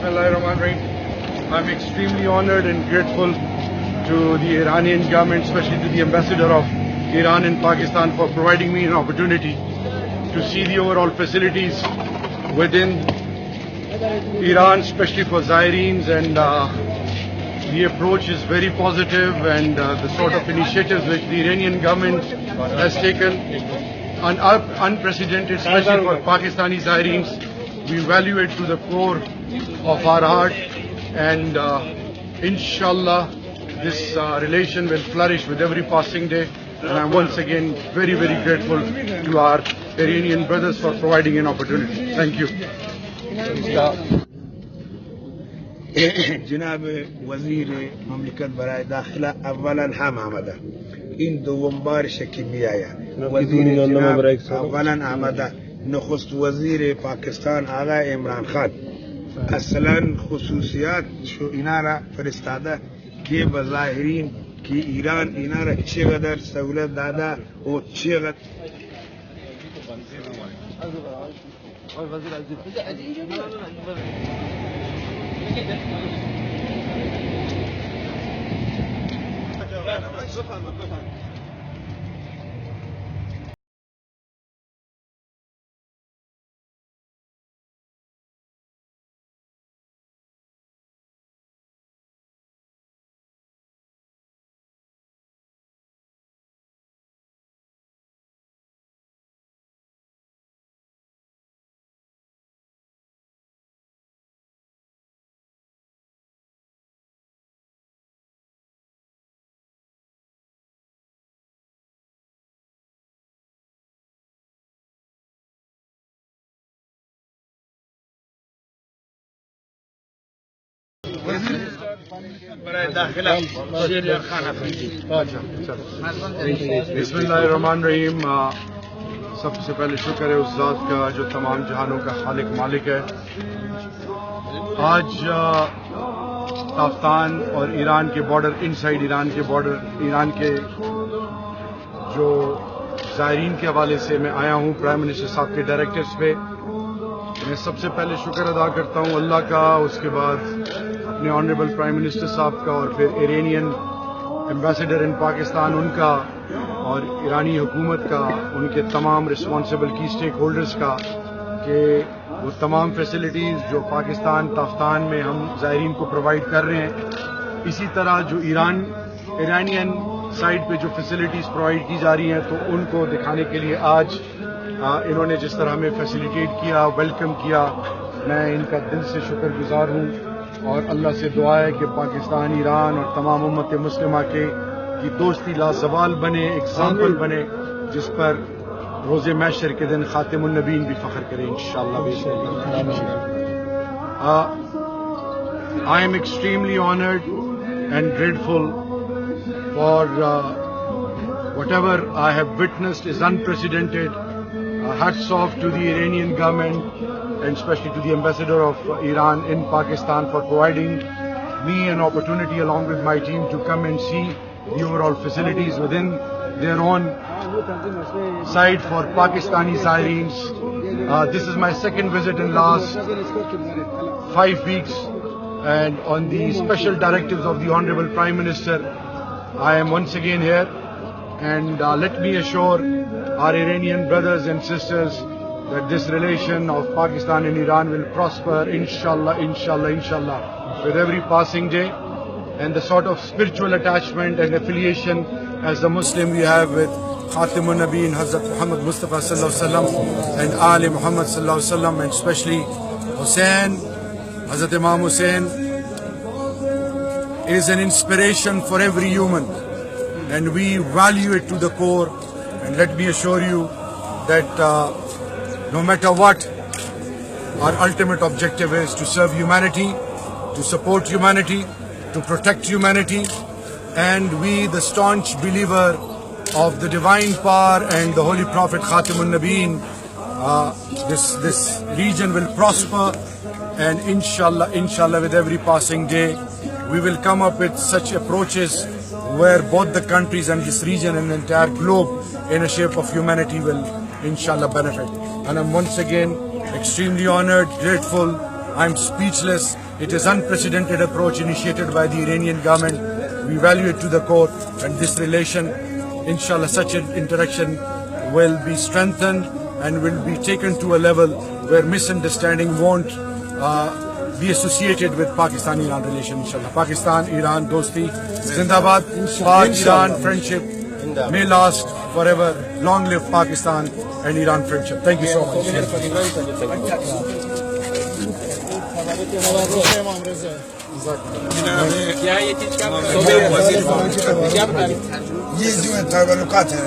Bismillahirrahmanirrahim. I'm extremely honored and grateful to the Iranian government, especially to the ambassador of Iran in Pakistan, for providing me an opportunity to see the overall facilities within Iran, especially for Zairines, and the approach is very positive, and the sort of initiatives which the Iranian government has taken are unprecedented, especially for Pakistani Zairines. We value it to the core of our heart, and inshallah this relation will flourish with every passing day. And I'm once again very, very grateful to our Iranian brothers for providing an opportunity. Thank you. جناب وزیر مملکت برائے داخلہ اولا ہم آمدہ N دوم بارش که بیایا وزیر جناب اولا آمدہ نخست وزیر پاکستان آقا عمران خان اصلا خصوصیات شو اینا را فرستاده که بظاهرین که ایران اینا را چقدر سہولت داده و چقدر بسم اللہ الرحمن الرحیم. سب سے پہلے شکر ہے اس ذات کا جو تمام جہانوں کا خالق مالک ہے. آج تافتان اور ایران کے بارڈر، ان سائڈ ایران کے بارڈر، ایران کے جو زائرین کے حوالے سے میں آیا ہوں پرائم منسٹر صاحب کے ڈائریکٹرز پہ. میں سب سے پہلے شکر ادا کرتا ہوں اللہ کا، اس کے بعد اپنے آنریبل پرائم منسٹر صاحب کا، اور پھر ایرانین ایمبیسڈر ان پاکستان ان کا، اور ایرانی حکومت کا، ان کے تمام رسپانسبل کی اسٹیک ہولڈرز کا، کہ وہ تمام فیسلٹیز جو پاکستان تافتان میں ہم زائرین کو پرووائڈ کر رہے ہیں، اسی طرح جو ایرانین سائڈ پہ جو فیسلٹیز پرووائڈ کی جا رہی ہیں، تو ان کو دکھانے کے لیے آج انہوں نے جس طرح ہمیں فیسیلیٹیٹ کیا، ویلکم کیا، میں ان کا دل سے شکر گزار ہوں. اور اللہ سے دعا ہے کہ پاکستان، ایران اور تمام امت مسلمہ کی دوستی لازوال بنے، ایگزامپل بنے، جس پر روز محشر کے دن خاتم النبیین بھی فخر کریں انشاءاللہ. I am extremely honored and grateful for whatever I have witnessed is unprecedented. Hats off to the Iranian government and especially to the ambassador of Iran in Pakistan for providing me an opportunity along with my team to come and see the overall facilities within their own side for Pakistani Zairines. This is my second visit in last 5 weeks, and on the special directives of the Honorable Prime Minister, I am once again here, and let me assure our Iranian brothers and sisters that this relation of Pakistan and Iran will prosper inshallah, inshallah, inshallah, with every passing day. And the sort of spiritual attachment and affiliation as a Muslim we have with Khatimun Nabiyyin Hazrat Muhammad Mustafa sallallahu alaihi wasallam and Ali Muhammad sallallahu alaihi wasallam, and especially Hussain, Hazrat Imam Hussain is an inspiration for every human, and we value it to the core. And let me assure you that no matter what, our ultimate objective is to serve humanity, to support humanity, to protect humanity, and we, the staunch believer of the divine power and the Holy Prophet Khatimun Nabiyyin, this region will prosper, and inshallah, inshallah, with every passing day, we will come up with such approaches where both the countries and this region and the entire globe in a shape of humanity will inshallah benefit. And I'm once again extremely honored, grateful I'm speechless. It is unprecedented approach initiated by the Iranian government. We value it to the core, and this relation, inshallah, such an interaction will be strengthened and will be taken to a level where misunderstanding won't be associated with Pakistan-Iran relation, inshallah. Pakistan-Iran dosti, Zindabad, Pak-Iran friendship may last forever. Long live Pakistan and Iran friendship. Thank you so much. يجوا تعملوا قاتل